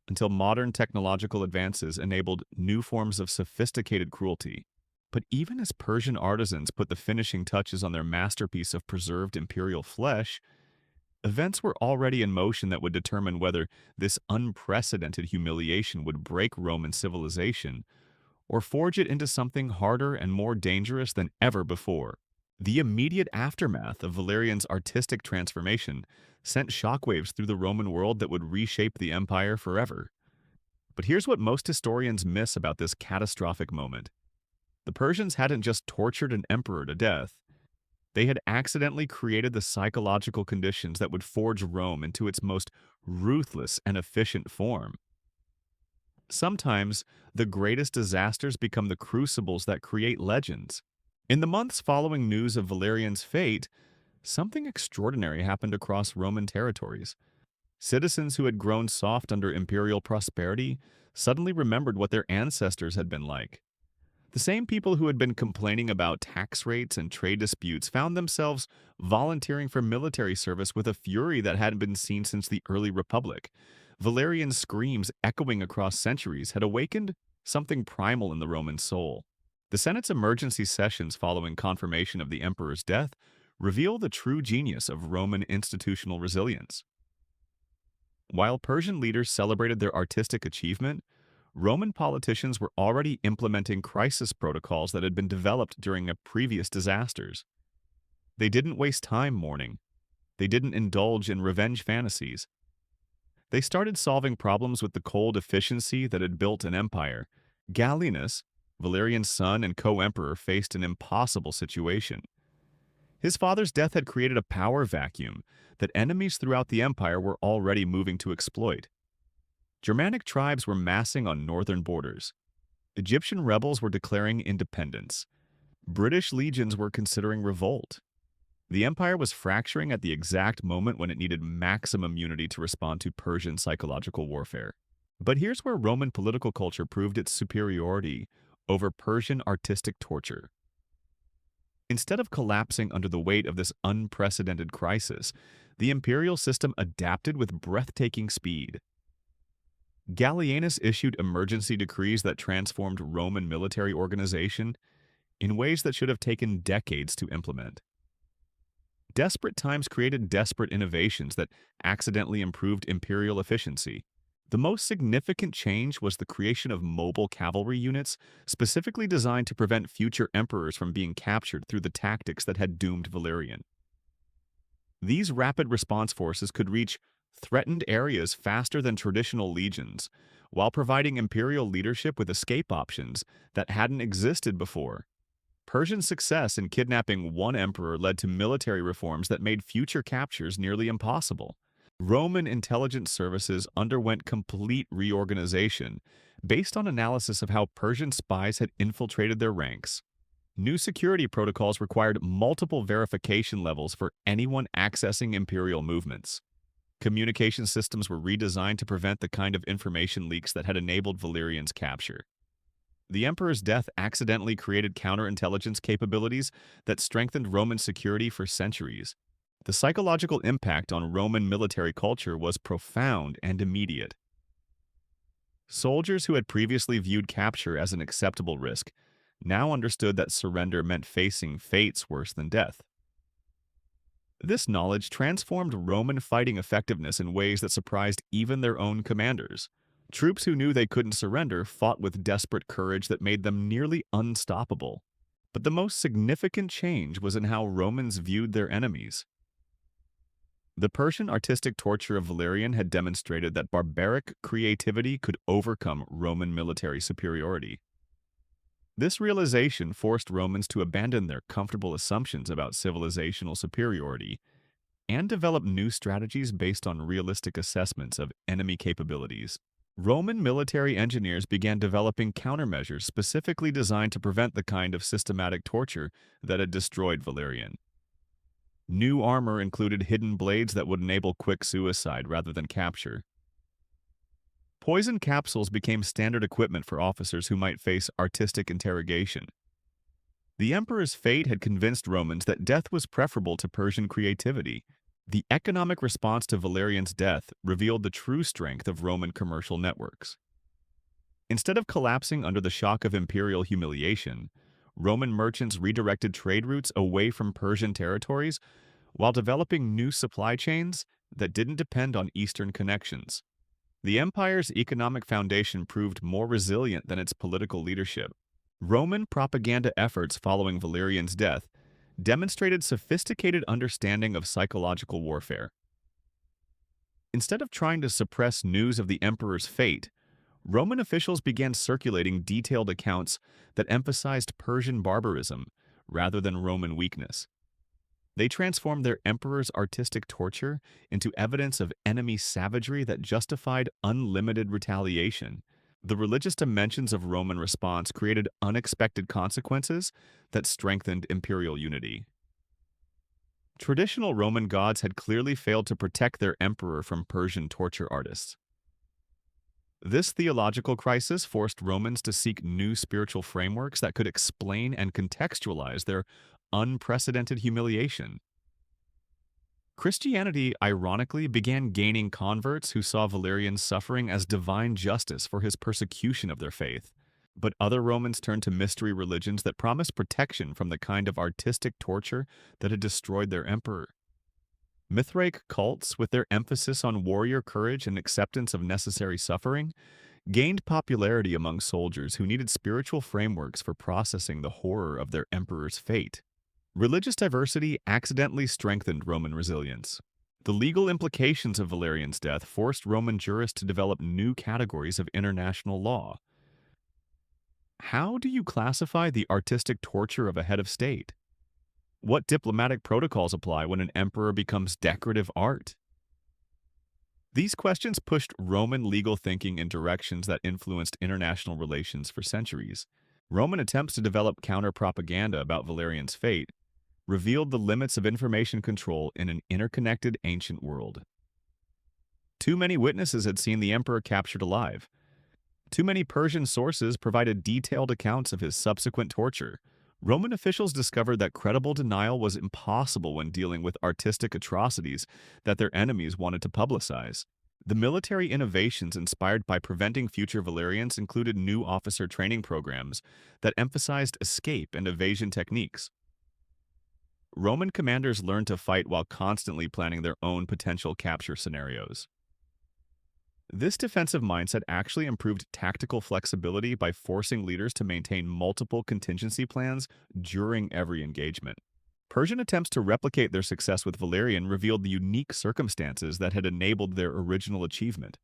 until modern technological advances enabled new forms of sophisticated cruelty. But even as Persian artisans put the finishing touches on their masterpiece of preserved imperial flesh, events were already in motion that would determine whether this unprecedented humiliation would break Roman civilization or forge it into something harder and more dangerous than ever before. The immediate aftermath of Valerian's artistic transformation sent shockwaves through the Roman world that would reshape the empire forever. But here's what most historians miss about this catastrophic moment. The Persians hadn't just tortured an emperor to death. They had accidentally created the psychological conditions that would forge Rome into its most ruthless and efficient form. Sometimes, the greatest disasters become the crucibles that create legends. In the months following news of Valerian's fate, something extraordinary happened across Roman territories. Citizens who had grown soft under imperial prosperity suddenly remembered what their ancestors had been like. The same people who had been complaining about tax rates and trade disputes found themselves volunteering for military service with a fury that hadn't been seen since the early Republic. Valerian's screams echoing across centuries had awakened something primal in the Roman soul. The Senate's emergency sessions following confirmation of the emperor's death reveal the true genius of Roman institutional resilience. While Persian leaders celebrated their artistic achievement, Roman politicians were already implementing crisis protocols that had been developed during previous disasters. They didn't waste time mourning. They didn't indulge in revenge fantasies. They started solving problems with the cold efficiency that had built an empire. Gallienus, Valerian's son and co-emperor, faced an impossible situation. His father's death had created a power vacuum that enemies throughout the empire were already moving to exploit. Germanic tribes were massing on northern borders. Egyptian rebels were declaring independence. British legions were considering revolt. The empire was fracturing at the exact moment when it needed maximum unity to respond to Persian psychological warfare. But here's where Roman political culture proved its superiority over Persian artistic torture. Instead of collapsing under the weight of this unprecedented crisis, the imperial system adapted with breathtaking speed. Gallienus issued emergency decrees that transformed Roman military organization in ways that should have taken decades to implement. Desperate times created desperate innovations that accidentally improved imperial efficiency. The most significant change was the creation of mobile cavalry units specifically designed to prevent future emperors from being captured through the tactics that had doomed Valerian. These rapid response forces could reach threatened areas faster than traditional legions, while providing imperial leadership with escape options that hadn't existed before. Persian success in kidnapping one emperor led to military reforms that made future captures nearly impossible. Roman intelligence services underwent complete reorganization based on analysis of how Persian spies had infiltrated their ranks. New security protocols required multiple verification levels for anyone accessing imperial movements. Communication systems were redesigned to prevent the kind of information leaks that had enabled Valerian's capture. The emperor's death accidentally created counterintelligence capabilities that strengthened Roman security for centuries. The psychological impact on Roman military culture was profound and immediate. Soldiers who had previously viewed capture as an acceptable risk now understood that surrender meant facing fates worse than death. This knowledge transformed Roman fighting effectiveness in ways that surprised even their own commanders. Troops who knew they couldn't surrender fought with desperate courage that made them nearly unstoppable. But the most significant change was in how Romans viewed their enemies. The Persian artistic torture of Valerian had demonstrated that barbaric creativity could overcome Roman military superiority. This realization forced Romans to abandon their comfortable assumptions about civilizational superiority and develop new strategies based on realistic assessments of enemy capabilities. Roman military engineers began developing countermeasures specifically designed to prevent the kind of systematic torture that had destroyed Valerian. New armor included hidden blades that would enable quick suicide rather than capture. Poison capsules became standard equipment for officers who might face artistic interrogation. The emperor's fate had convinced Romans that death was preferable to Persian creativity. The economic response to Valerian's death revealed the true strength of Roman commercial networks. Instead of collapsing under the shock of imperial humiliation, Roman merchants redirected trade routes away from Persian territories while developing new supply chains that didn't depend on Eastern connections. The empire's economic foundation proved more resilient than its political leadership. Roman propaganda efforts following Valerian's death demonstrated sophisticated understanding of psychological warfare. Instead of trying to suppress news of the emperor's fate, Roman officials began circulating detailed accounts that emphasized Persian barbarism rather than Roman weakness. They transformed their emperor's artistic torture into evidence of enemy savagery that justified unlimited retaliation. The religious dimensions of Roman response created unexpected consequences that strengthened imperial unity. Traditional Roman gods had clearly failed to protect their emperor from Persian torture artists. This theological crisis forced Romans to seek new spiritual frameworks that could explain and contextualize their unprecedented humiliation. Christianity, ironically, began gaining converts who saw Valerian's suffering as divine justice for his persecution of their faith. But other Romans turned to mystery religions that promised protection from the kind of artistic torture that had destroyed their emperor. Mithraic cults, with their emphasis on warrior courage and acceptance of necessary suffering, gained popularity among soldiers who needed spiritual frameworks for processing the horror of their emperor's fate. Religious diversity accidentally strengthened Roman resilience. The legal implications of Valerian's death forced Roman jurists to develop new categories of international law. How do you classify the artistic torture of a head of state? What diplomatic protocols apply when an emperor becomes decorative art? These questions pushed Roman legal thinking in directions that influenced international relations for centuries. Roman attempts to develop counter-propaganda about Valerian's fate revealed the limits of information control in an interconnected ancient world. Too many witnesses had seen the emperor captured alive. Too many Persian sources provided detailed accounts of his subsequent torture. Roman officials discovered that credible denial was impossible when dealing with artistic atrocities that their enemies wanted to publicize. The military innovations inspired by preventing future Valerians included new officer training programs that emphasized escape and evasion techniques. Roman commanders learned to fight while constantly planning their own potential capture scenarios. This defensive mindset actually improved tactical flexibility by forcing leaders to maintain multiple contingency plans during every engagement. Persian attempts to replicate their success with Valerian revealed the unique circumstances that had enabled their original achievement.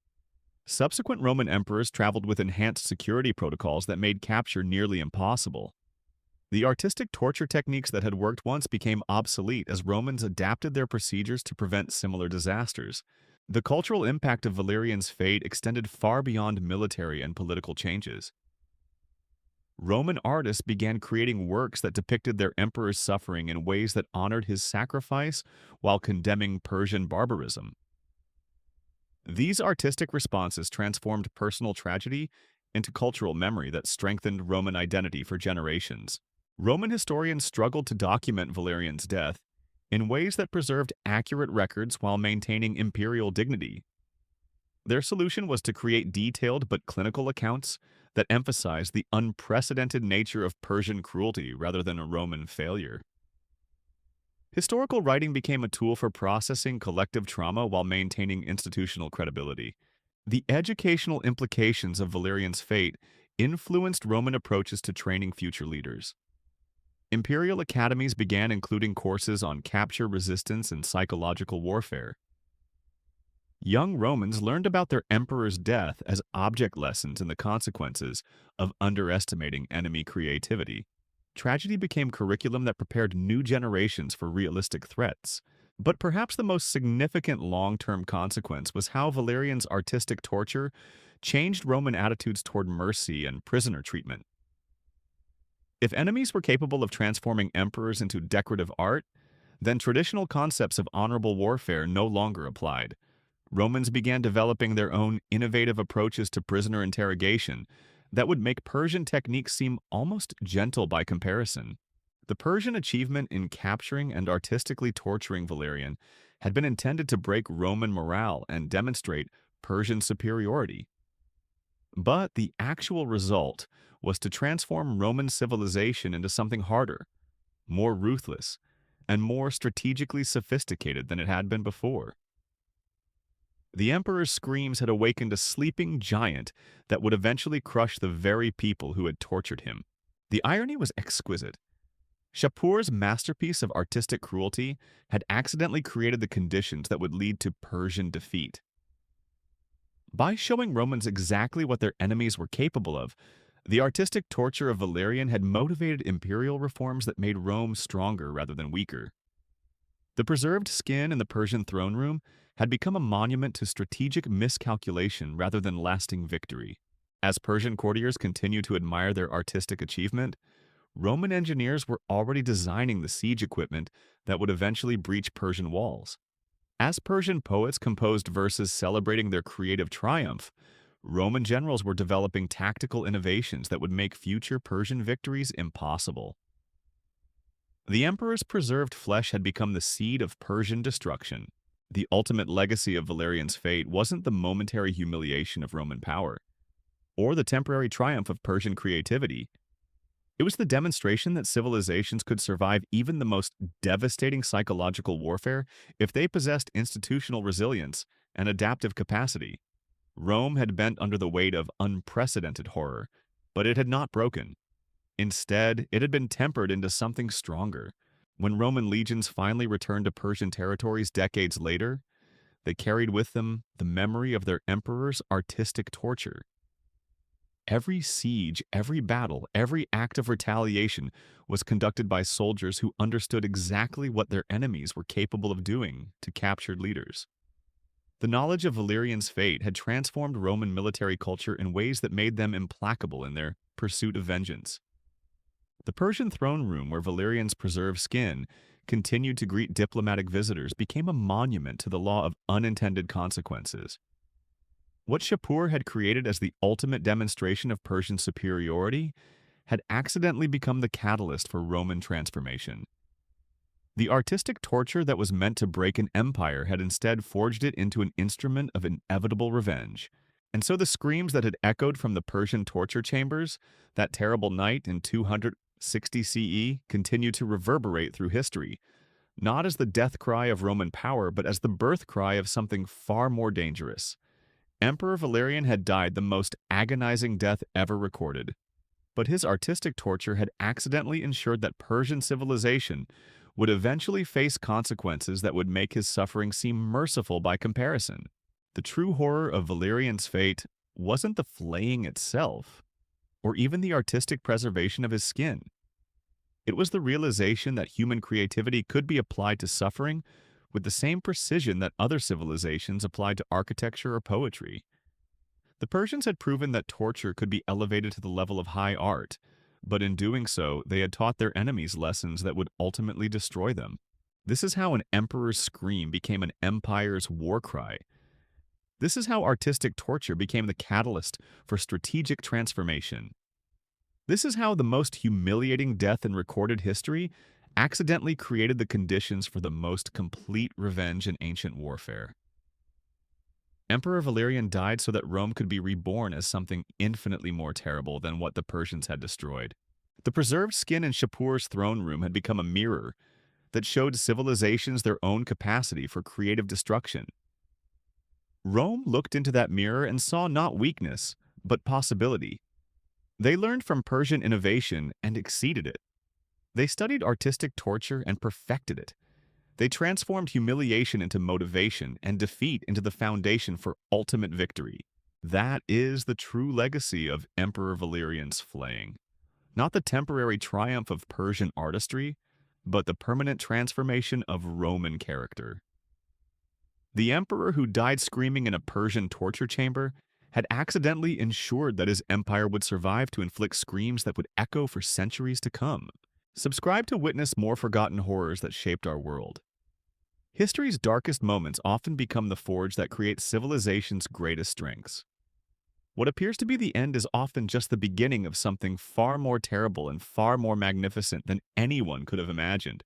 Subsequent Roman emperors traveled with enhanced security protocols that made capture nearly impossible. The artistic torture techniques that had worked once became obsolete as Romans adapted their procedures to prevent similar disasters. The cultural impact of Valerian's fate extended far beyond military and political changes. Roman artists began creating works that depicted their emperor's suffering in ways that honored his sacrifice while condemning Persian barbarism. These artistic responses transformed personal tragedy into cultural memory that strengthened Roman identity for generations. Roman historians struggled to document Valerian's death in ways that preserved accurate records while maintaining imperial dignity. Their solution was to create detailed but clinical accounts that emphasized the unprecedented nature of Persian cruelty rather than a Roman failure. Historical writing became a tool for processing collective trauma while maintaining institutional credibility. The educational implications of Valerian's fate influenced Roman approaches to training future leaders. Imperial academies began including courses on capture, resistance, and psychological warfare. Young Romans learned about their emperor's death as object lessons in the consequences of underestimating enemy creativity. Tragedy became curriculum that prepared new generations for realistic threats. But perhaps the most significant long-term consequence was how Valerian's artistic torture changed Roman attitudes toward mercy and prisoner treatment. If enemies were capable of transforming emperors into decorative art, then traditional concepts of honorable warfare no longer applied. Romans began developing their own innovative approaches to prisoner interrogation that would make Persian techniques seem almost gentle by comparison. The Persian achievement in capturing and artistically torturing Valerian had been intended to break Roman morale and demonstrate Persian superiority. But the actual result was to transform Roman civilization into something harder, more ruthless, and more strategically sophisticated than it had been before. The emperor's screams had awakened a sleeping giant that would eventually crush the very people who had tortured him. The irony was exquisite. Shapur's masterpiece of artistic cruelty had accidentally created the conditions that would lead to Persian defeat. By showing Romans exactly what their enemies were capable of, the artistic torture of Valerian had motivated imperial reforms that made Rome stronger rather than weaker. The preserved skin in the Persian throne room had become a monument to strategic miscalculation rather than lasting victory. As Persian courtiers continued to admire their artistic achievement, Roman engineers were already designing the siege equipment that would eventually breach Persian walls. As Persian poets composed verses celebrating their creative triumph, Roman generals were developing tactical innovations that would make future Persian victories impossible. The emperor's preserved flesh had become the seed of Persian destruction. The ultimate legacy of Valerian's fate wasn't the momentary humiliation of Roman power, or the temporary triumph of Persian creativity. It was the demonstration that civilizations could survive even the most devastating psychological warfare if they possessed institutional resilience and adaptive capacity. Rome had bent under the weight of unprecedented horror, but it had not broken. Instead, it had been tempered into something stronger. When Roman legions finally returned to Persian territories decades later, they carried with them the memory of their emperor's artistic torture. Every siege, every battle, every act of retaliation was conducted by soldiers who understood exactly what their enemies were capable of doing to captured leaders. The knowledge of Valerian's fate had transformed Roman military culture in ways that made them implacable in their pursuit of vengeance. The Persian throne room, where Valerian's preserved skin continued to greet diplomatic visitors, became a monument to the law of unintended consequences. What Shapur had created as the ultimate demonstration of Persian superiority had accidentally become the catalyst for Roman transformation. The artistic torture that was meant to break an empire had instead forged it into an instrument of inevitable revenge. And so the screams that had echoed from the Persian torture chambers that terrible night in 260 CE continue to reverberate through history, not as the death cry of Roman power, but as the birth cry of something far more dangerous. Emperor Valerian had died the most agonizing death ever recorded, but his artistic torture had accidentally ensured that Persian civilization would eventually face consequences that would make his suffering seem merciful by comparison. The true horror of Valerian's fate wasn't the flaying itself, or even the artistic preservation of his skin. It was the realization that human creativity could be applied to suffering with the same precision that other civilizations applied to architecture or poetry. The Persians had proven that torture could be elevated to the level of high art, but in doing so, they had taught their enemies lessons that would ultimately destroy them. This is how an emperor's scream became an empire's war cry. This is how artistic torture became the catalyst for strategic transformation. This is how the most humiliating death in recorded history accidentally created the conditions for the most complete revenge in ancient warfare. Emperor Valerian died so that Rome could be reborn as something infinitely more terrible than what the Persians had destroyed. The preserved skin in Shapur's throne room had become a mirror that showed civilizations their own capacity for creative destruction. Rome looked into that mirror and saw not weakness, but possibility. They learned from Persian innovation and exceeded it. They studied artistic torture and perfected it. They transformed humiliation into motivation and defeat into the foundation for ultimate victory. That is the true legacy of Emperor Valerian's flaying. Not the temporary triumph of Persian artistry, but the permanent transformation of Roman character. The emperor who died screaming in a Persian torture chamber had accidentally ensured that his empire would survive to inflict screams that would echo for centuries to come. Subscribe to witness more forgotten horrors that shaped our world. History's darkest moments often become the forge that creates civilization's greatest strengths. What appears to be the end is often just the beginning of something far more terrible and far more magnificent than anyone could have imagined.